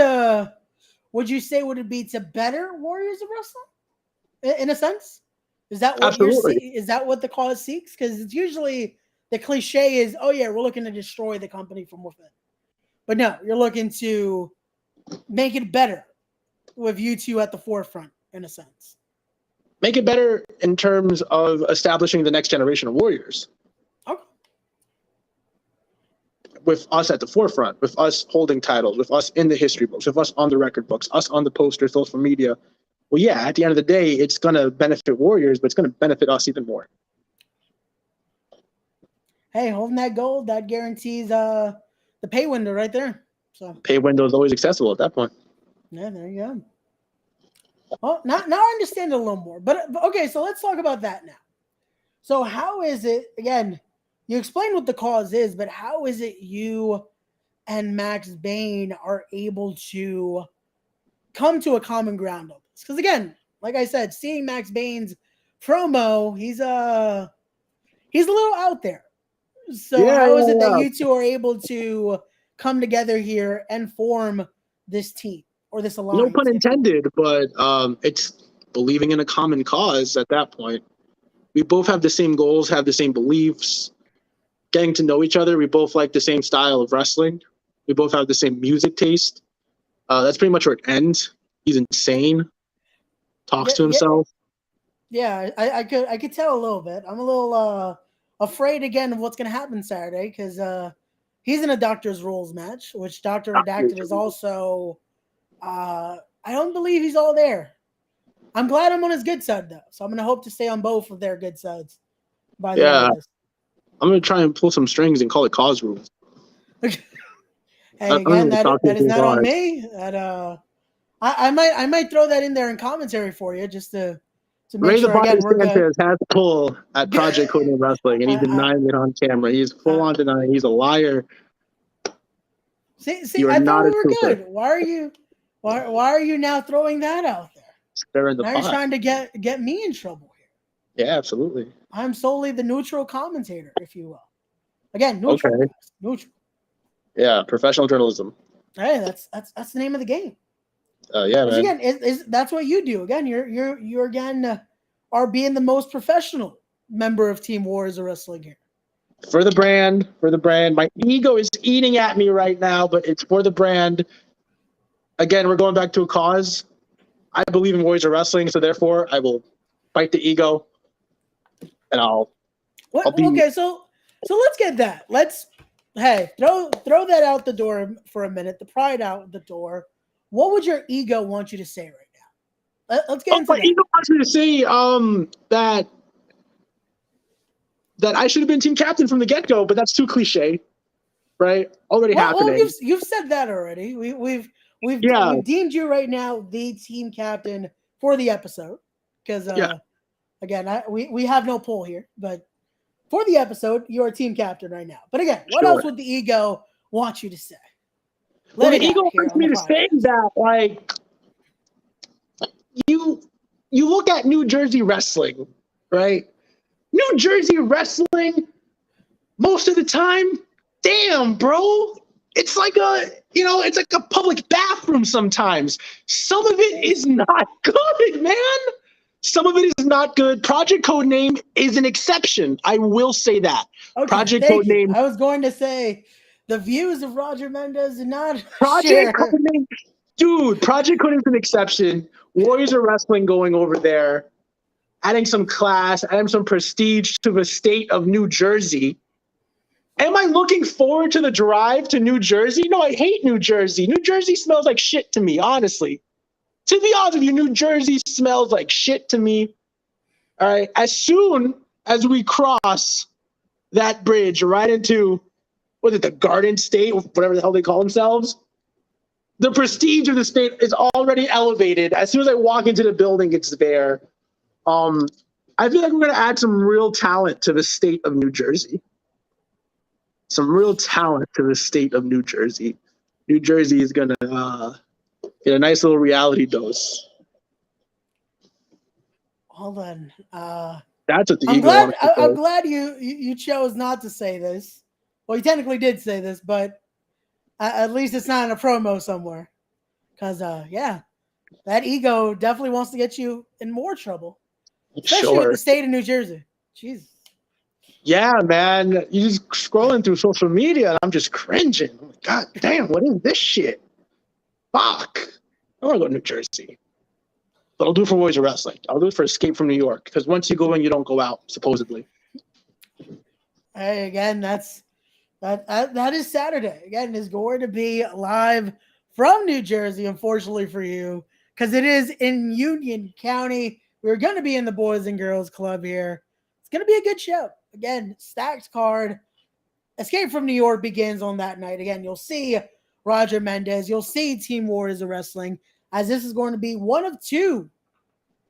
Would you say would it be to better Warriors of Wrestling, in a sense? Is that what is that what the cause seeks? Because it's usually the cliche is, oh yeah, we're looking to destroy the company from within. But no, you're looking to make it better with you two at the forefront, in a sense. Make it better in terms of establishing the next generation of Warriors. Okay. With us at the forefront, with us holding titles, with us in the history books, with us on the record books, us on the posters, social media. Well, yeah, at the end of the day, it's going to benefit Warriors, but it's going to benefit us even more. Hey, holding that gold, that guarantees the pay window right there. So pay window is always accessible at that point. Yeah, there you go. Well, now I understand it a little more. But okay, so let's talk about that now. So how is it, again, you explained what the cause is, but how is it you and Max Payne are able to come to a common ground on this? Because again, like I said, seeing Max Payne's promo, he's a little out there. So how is it that you two are able to come together here and form this team or this alliance? No pun intended, but it's believing in a common cause at that point. We both have the same goals, have the same beliefs, getting to know each other. We both like the same style of wrestling. We both have the same music taste. That's pretty much where it ends. He's insane. Talks to himself. Yeah, I could tell a little bit. I'm a little afraid again of what's going to happen Saturday because he's in a Doctor's Rules match, which Dr. Redacted is also. I don't believe he's all there. I'm glad I'm on his good side though, so I'm going to hope to stay on both of their good sides. By the end of this. I'm going to try and pull some strings and call it cause rules. Hey, again, that is not on me. That I might throw that in there in commentary for you just to make sure again we're good. Sanchez has pull at Project Codename Wrestling, and he's denying it on camera. He's full on denying. He's a liar. See, I thought we were good. Why are you now throwing that out there? Now you're trying to get me in trouble here. Yeah, absolutely. I'm solely the neutral commentator, if you will. Again, neutral. Okay. Neutral. Yeah, professional journalism. Hey, that's the name of the game. Yeah, man. Again, that's what you do. Again, you're again are being the most professional member of Team Warriors of Wrestling here. For the brand. My ego is eating at me right now, but it's for the brand. Again, we're going back to a cause. I believe in Warriors of Wrestling, so therefore I will fight the ego, and I'll be... Okay, so let's get that. Let's throw that out the door for a minute. The pride out the door. What would your ego want you to say right now? Let's get into that. My ego wants me to say that I should have been team captain from the get-go, but that's too cliche, right? Already happening. Well, you've said that already. We've deemed you right now the team captain for the episode because again, we have no poll here, but for the episode, you're a team captain right now. But again, what else would the ego want you to say? The ego wants me to say that, like, you look at New Jersey wrestling, right? New Jersey wrestling, most of the time, damn, bro, it's like a public bathroom sometimes. Some of it is not good, man. Some of it is not good. Project Codename is an exception. I will say that. Okay, Project thank you. Codename. I was going to say the views of Roger Mendez did not Project share. Codename. Dude, Project Codename's an exception. Warriors of Wrestling going over there, adding some class, adding some prestige to the state of New Jersey. Am I looking forward to the drive to New Jersey? No, I hate New Jersey. New Jersey smells like shit to me, honestly. To be honest with you, New Jersey smells like shit to me. All right. As soon as we cross that bridge right into, what is it, the Garden State, whatever the hell they call themselves, the prestige of the state is already elevated. As soon as I walk into the building, it's there. I feel like we're going to add some real talent to the state of New Jersey. Some real talent to the state of New Jersey. New Jersey is going to get a nice little reality dose. Hold on. That's what the I'm ego glad. wanted to I'm say. glad you chose not to say this. Well, you technically did say this, but at least it's not in a promo somewhere. Because yeah, that ego definitely wants to get you in more trouble, especially with Sure. the state of New Jersey. Jesus. Yeah, man. You're just scrolling through social media and I'm just cringing. I'm like, God damn, what is this shit? Fuck. I want to go to New Jersey. But I'll do it for Warriors of Wrestling. I'll do it for Escape from New York. Because once you go in, you don't go out, supposedly. Hey, again, that is Saturday. Again, is going to be live from New Jersey, unfortunately for you, because it is in Union County. We're going to be in the Boys and Girls Club here. It's going to be a good show. Again, stacked card. Escape from New York begins on that night. Again, you'll see Roger Mendez. You'll see Team Warriors of Wrestling, as this is going to be one of two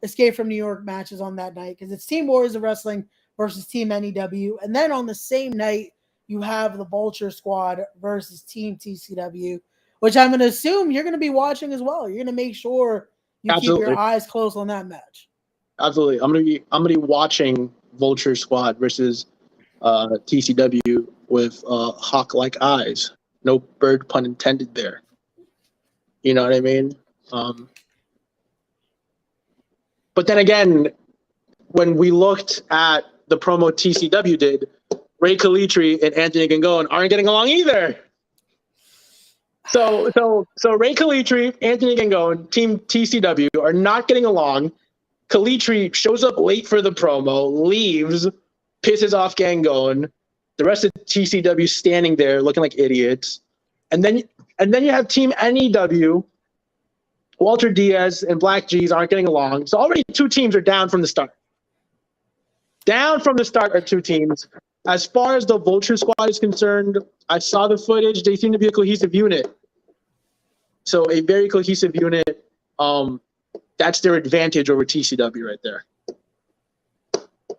Escape from New York matches on that night, because it's Team Warriors of Wrestling versus Team NEW. And then on the same night, you have the Vulture Squad versus Team TCW, which I'm going to assume you're going to be watching as well. You're going to make sure you keep your eyes close on that match. Absolutely. I'm gonna be watching Vulture Squad versus TCW with hawk-like eyes. No bird pun intended there. You know what I mean? But then again, when we looked at the promo TCW did, Ray Kalitri and Anthony Gangone aren't getting along either. So Ray Kalitri, Anthony Gangone, Team TCW are not getting along. Kalitri shows up late for the promo, leaves, pisses off Gangone. The rest of TCW standing there looking like idiots. And then you have Team NEW. Walter Diaz and Black G's aren't getting along. So already two teams are down from the start. Down from the start are two teams. As far as the Vulture Squad is concerned, I saw the footage. They seem to be a cohesive unit. So a very cohesive unit. That's their advantage over TCW right there.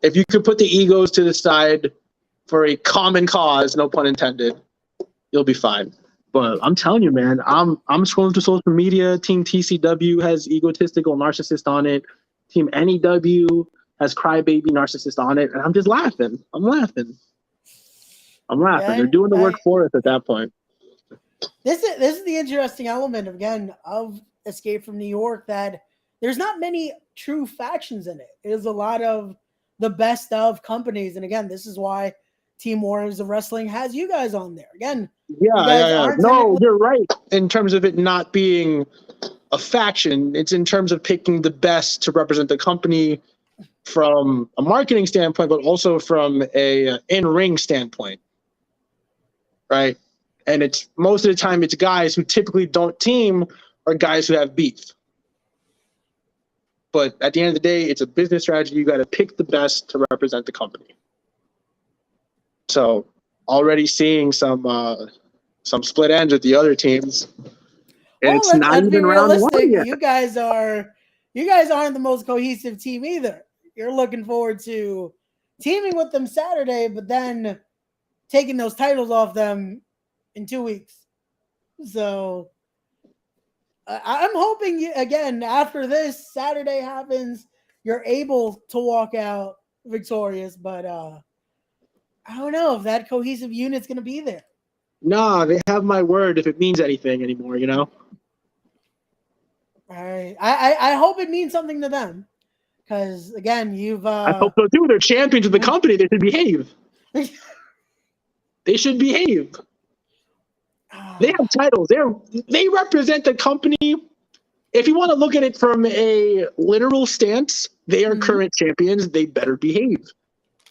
If you could put the egos to the side for a common cause, no pun intended, you'll be fine. But I'm telling you, man, I'm scrolling through social media. Team TCW has egotistical narcissist on it. Team NEW has crybaby narcissist on it, and I'm just laughing. I'm laughing. Yeah, They're doing the work for us at that point. This is the interesting element of Escape from New York, that there's not many true factions in it. There's a lot of the best of companies, and again, this is why Team Warriors of Wrestling has you guys on there. Again, yeah. No, you're right. In terms of it not being a faction, it's in terms of picking the best to represent the company from a marketing standpoint, but also from a in-ring standpoint, right? And it's most of the time it's guys who typically don't team or guys who have beef. But at the end of the day, it's a business strategy. You got to pick the best to represent the company. So already seeing some split ends with the other teams. And it's not even be round one yet. You guys aren't the most cohesive team either. You're looking forward to teaming with them Saturday, but then taking those titles off them in 2 weeks. So I'm hoping again, after this Saturday happens, you're able to walk out victorious, but I don't know if that cohesive unit's going to be there. Nah, they have my word if it means anything anymore, you know? All right. I hope it means something to them. Because, again, you've... I hope so, too. They're champions of the company. They should behave. They should behave. They have titles. They represent the company. If you want to look at it from a literal stance, they are current champions. They better behave.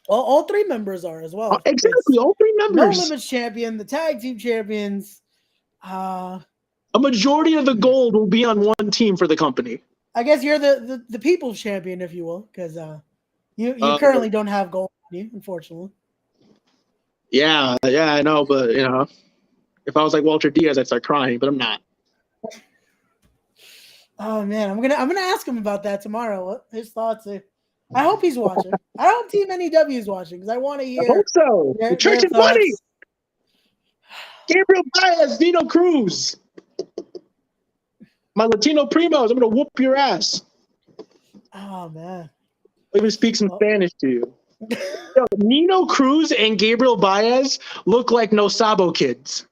Well, all three members are as well. Exactly, all three members. No Limits champion, the tag team champions. A majority of the gold will be on one team for the company. I guess you're the people's champion, if you will, because you currently don't have gold on you, unfortunately. Yeah, I know, but if I was like Walter Diaz, I'd start crying, but I'm not. Oh man, I'm gonna ask him about that tomorrow. What his thoughts are. I hope he's watching. I hope Team NEW is watching because I want to hear. I hope so. The church and money. Gabriel Baez, Nino Cruz. My Latino primos, I'm gonna whoop your ass. Oh man. Let me speak some Spanish to you. Yo, Nino Cruz and Gabriel Baez look like no Sabo kids.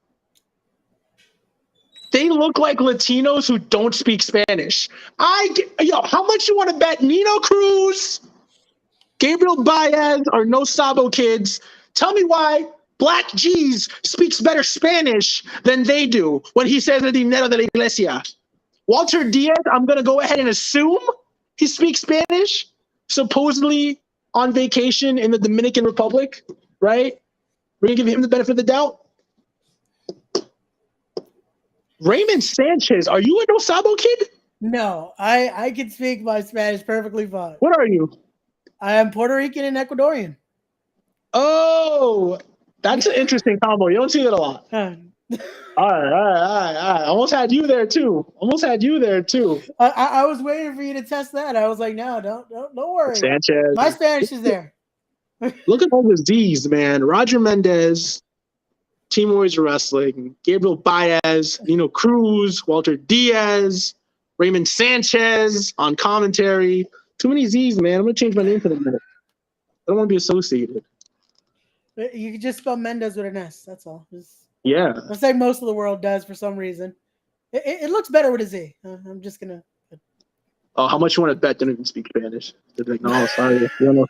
They look like Latinos who don't speak Spanish. How much you want to bet Nino Cruz, Gabriel Baez are no Sabo kids? Tell me why Black G's speaks better Spanish than they do when he says el dinero de la iglesia. Walter Diaz, I'm going to go ahead and assume he speaks Spanish, supposedly on vacation in the Dominican Republic, right? We're going to give him the benefit of the doubt. Raymond Sanchez, are you a no Sabo kid? No, I can speak my Spanish perfectly fine. What are you? I am Puerto Rican and Ecuadorian. Oh, that's an interesting combo. You don't see that a lot. All right. Almost had you there too. I was waiting for you to test that. I was like, no, don't worry. Sanchez. My Spanish is there. Look at all the Z's, man. Roger Mendez, Team Warriors Wrestling, Gabriel Baez, Nino Cruz, Walter Diaz, Raymond Sanchez on commentary. Too many Z's, man. I'm going to change my name for the minute. I don't want to be associated. You can just spell Mendez with an S. That's all. Yeah. That's like most of the world does for some reason. It looks better with a Z. I'm just going to. Oh, how much you want to bet? They don't even speak Spanish. They're like, no, sorry. You don't know.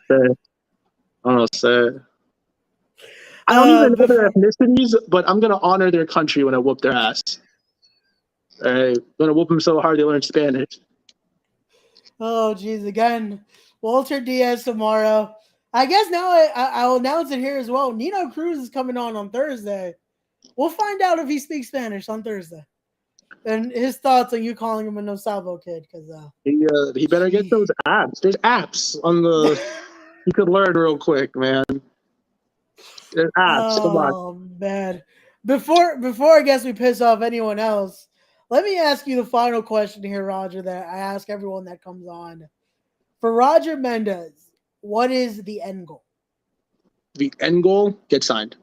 I don't even know their ethnicities, but I'm going to honor their country when I whoop their ass. I'm going to whoop them so hard they learn Spanish. Oh, geez. Again, Walter Diaz tomorrow. I guess now I'll announce it here as well. Nino Cruz is coming on Thursday. We'll find out if he speaks Spanish on Thursday. And his thoughts on you calling him a no Sabo kid. He better get those apps. There's apps on the... You could learn real quick, man. There's apps. Oh, man. Before I guess we piss off anyone else, let me ask you the final question here, Roger, that I ask everyone that comes on. For Roger Mendez, what is the end goal? The end goal? Get signed.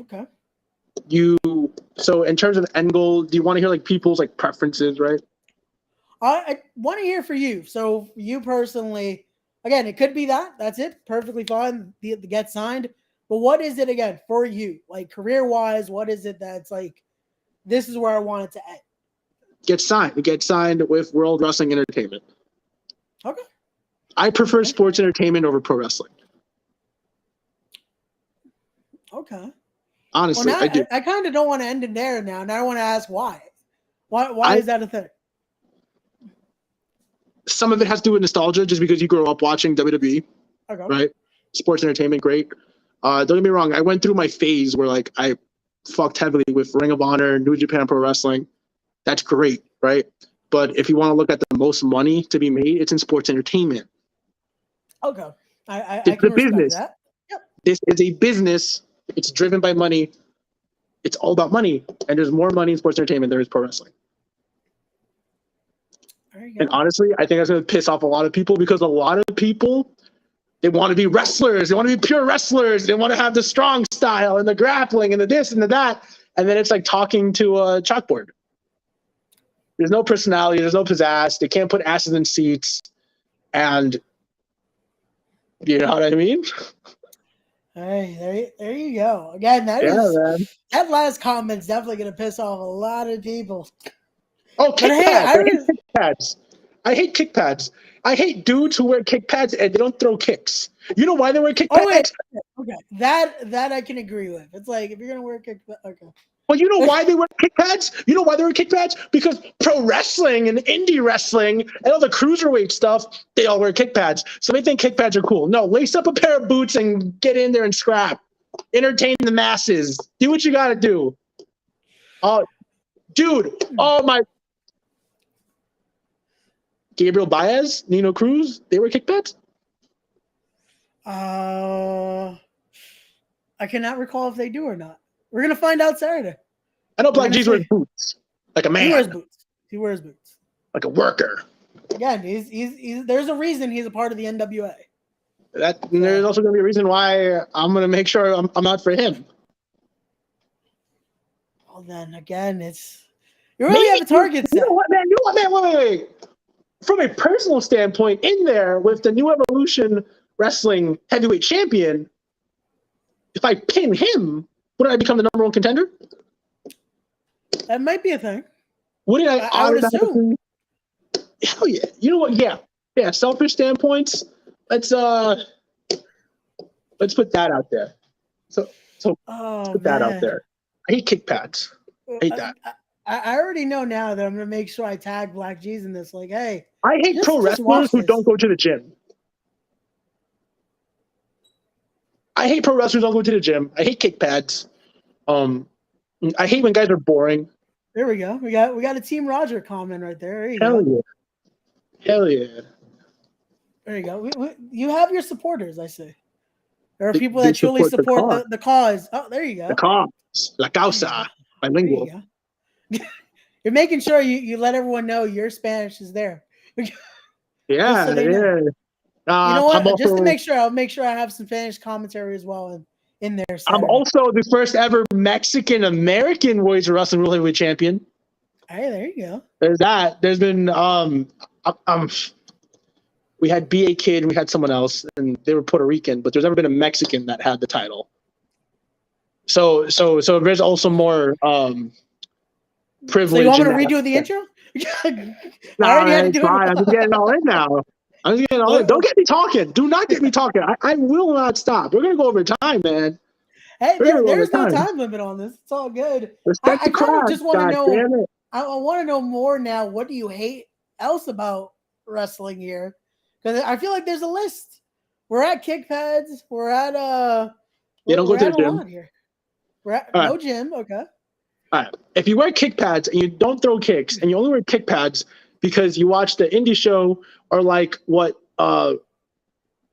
Okay. So in terms of end goal, do you want to hear like people's like preferences, right? I want to hear for you. So for you personally, again, it could be that's it. Perfectly fine. The get signed. But what is it again for you? Like career-wise, what is it that's like, this is where I want it to end? Get signed. Get signed with World Wrestling Entertainment. Okay. I prefer sports entertainment over pro wrestling. Okay. Honestly, I do. I kind of don't want to end it there now. Now I want to ask why. Why is that a thing? Some of it has to do with nostalgia, just because you grew up watching WWE, right? Sports entertainment, great. Don't get me wrong. I went through my phase where like I fucked heavily with Ring of Honor, New Japan Pro Wrestling. That's great, right? But if you want to look at the most money to be made, it's in sports entertainment. Okay, I it's can a business. That. Yep. This is a business. It's driven by money. It's all about money, and there's more money in sports entertainment than there is pro wrestling. And honestly, I think that's going to piss off a lot of people, because a lot of people, they want to be wrestlers. They want to be pure wrestlers. They want to have the strong style and the grappling and the this and the that. And then it's like talking to a chalkboard. There's no personality. There's no pizzazz. They can't put asses in seats. And you know what I mean? Hey, there you go. Again, that last comment's definitely going to piss off a lot of people. Oh, kick pads. I hate kick pads. I hate dudes who wear kick pads and they don't throw kicks. You know why they wear kick Oh pads? wait, okay, that I can agree with. It's like if you're gonna wear a kick, okay. Well, you know why they wear kick pads? You know why they wear kick pads? Because pro wrestling and indie wrestling and all the cruiserweight stuff, they all wear kick pads. So they think kick pads are cool. No, lace up a pair of boots and get in there and scrap. Entertain the masses. Do what you got to do. Oh, dude. Oh, my. Gabriel Baez, Nino Cruz, they wear kick pads? I cannot recall if they do or not. We're gonna find out Saturday. I know Black G's wears boots, like a man. He wears boots. He wears boots, like a worker. Again, he's there's a reason he's a part of the NWA. There's also going to be a reason why I'm going to make sure I'm not for him. Well, then again, you really have a target set. You know what, man? Wait. From a personal standpoint, in there with the New Evolution Wrestling Heavyweight Champion, if I pin him, wouldn't I become the number one contender? That might be a thing. Wouldn't I would assume. Hell yeah! You know what? Yeah. Selfish standpoints. Let's put that out there. So let's put that out there. I hate kick pads. I hate that. I already know now that I'm gonna make sure I tag Black G's in this. Like, hey, I hate pro wrestlers who don't go to the gym. I hate pro wrestlers who don't go to the gym. I hate kick pads. I hate when guys are boring. There we go. We got a Team Roger comment right there. There you Hell go. Yeah. Hell yeah. There you go. You have your supporters, I say. There are people that truly support the cause. Oh, there you go. The cause. La causa. Bilingual. There you go. You're making sure you let everyone know your Spanish is there. Yeah, so yeah. You know what? Just to make sure, I'll make sure I have some Spanish commentary as well in there. Saturday. I'm also the first ever Mexican American Warriors of Wrestling World Heavyweight Champion. Hey, there you go. There's that. There's been we had BA Kid and we had someone else, and they were Puerto Rican, but there's never been a Mexican that had the title. So there's also more privilege. So you want me to redo the intro? I'm just getting all in now. Don't get me talking. Do not get me talking. I will not stop. We're gonna go over time, man. Hey, there's no time limit on this. It's all good. I kind of just want to know. I want to know more now. What do you hate else about wrestling here? Because I feel like there's a list. We're at kick pads. We're at You don't go to the gym here. We're at no gym. Okay. All right. If you wear kick pads and you don't throw kicks and you only wear kick pads because you watch the indie show or like what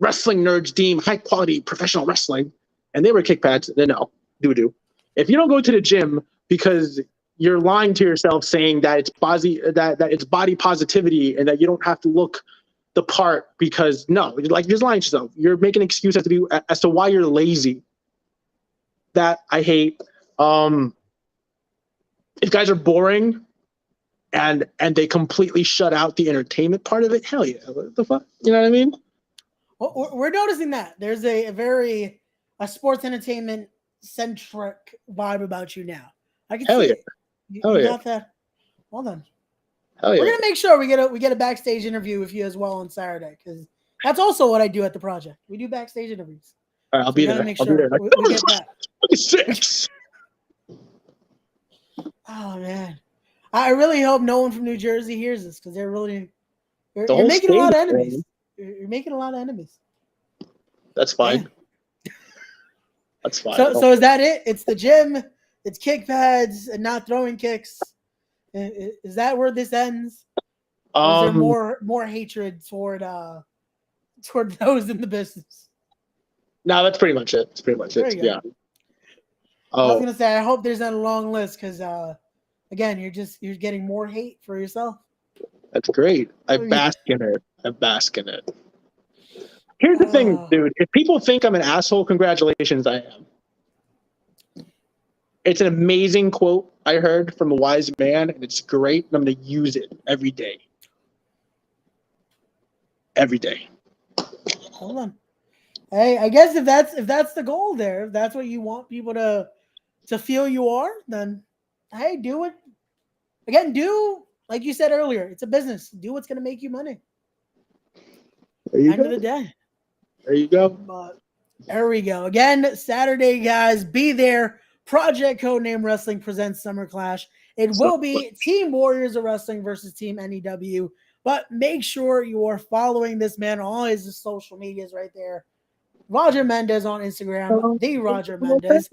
wrestling nerds deem high quality professional wrestling, and they wear kick pads, then no, do. If you don't go to the gym because you're lying to yourself saying that it's body positivity and that you don't have to look the part because no, like you're just lying to yourself. You're making an excuse as to why you're lazy. That I hate. If guys are boring and they completely shut out the entertainment part of it, hell yeah. What the fuck? You know what I mean? Well, we're noticing that. There's a very sports entertainment centric vibe about you now. I can see it. You got that. Well done. Hell yeah. We're gonna make sure we get a backstage interview with you as well on Saturday, because that's also what I do at the project. We do backstage interviews. All right, I'll be there. Make sure we get that. 6. Oh man, I really hope no one from New Jersey hears this, because you're making a lot of enemies. You're making a lot of enemies. That's fine. Yeah. That's fine. So is that it? It's the gym. It's kick pads and not throwing kicks. Is that where this ends? Or is there more hatred toward those in the business? No, that's pretty much it. That's pretty much it. Yeah. I was gonna say I hope there's not a long list, because again, you're getting more hate for yourself. That's great. I bask in it. Here's the thing, dude. If people think I'm an asshole, congratulations, I am. It's an amazing quote I heard from a wise man, and it's great, and I'm going to use it every day. Every day. Hold on. Hey, I guess if that's the goal there, if that's what you want people to feel you are, then hey, do it. Again, do like you said earlier, it's a business. Do what's going to make you money. End of the day. There you go. But there we go. Again, Saturday, guys, be there. Project Codename Wrestling presents Summer Clash. It will be Team Warriors of Wrestling versus Team NEW. But make sure you are following this man on all his social medias right there. Roger Mendez on Instagram, the Roger Mendez.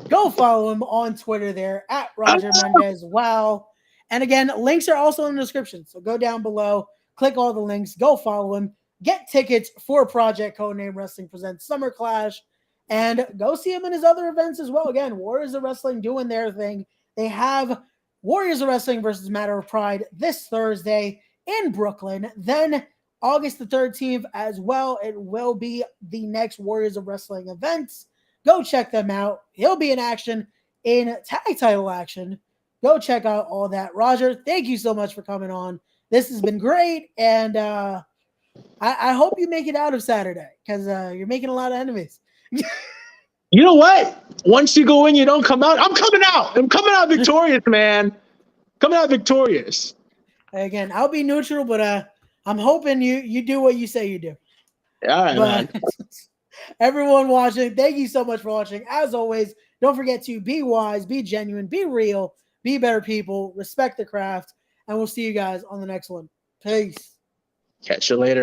Go follow him on Twitter there at Roger Mendez. Wow. And again, links are also in the description. So go down below, click all the links, go follow him, get tickets for Project Codename Wrestling presents Summer Clash, and go see him in his other events as well. Again, Warriors of Wrestling doing their thing. They have Warriors of Wrestling versus Matter of Pride this Thursday in Brooklyn. Then August the 13th as well, it will be the next Warriors of Wrestling events. Go check them out. He'll be in action in tag title action. Go check out all that. Roger, thank you so much for coming on. This has been great, and I hope you make it out of Saturday because you're making a lot of enemies. You know what? Once you go in, you don't come out. I'm coming out. I'm coming out victorious, man. Coming out victorious. Again, I'll be neutral, but I'm hoping you do what you say you do. All right, man. Everyone watching, thank you so much for watching. As always, don't forget to be wise, be genuine, be real, be better people, respect the craft, and we'll see you guys on the next one. Peace. Catch you later.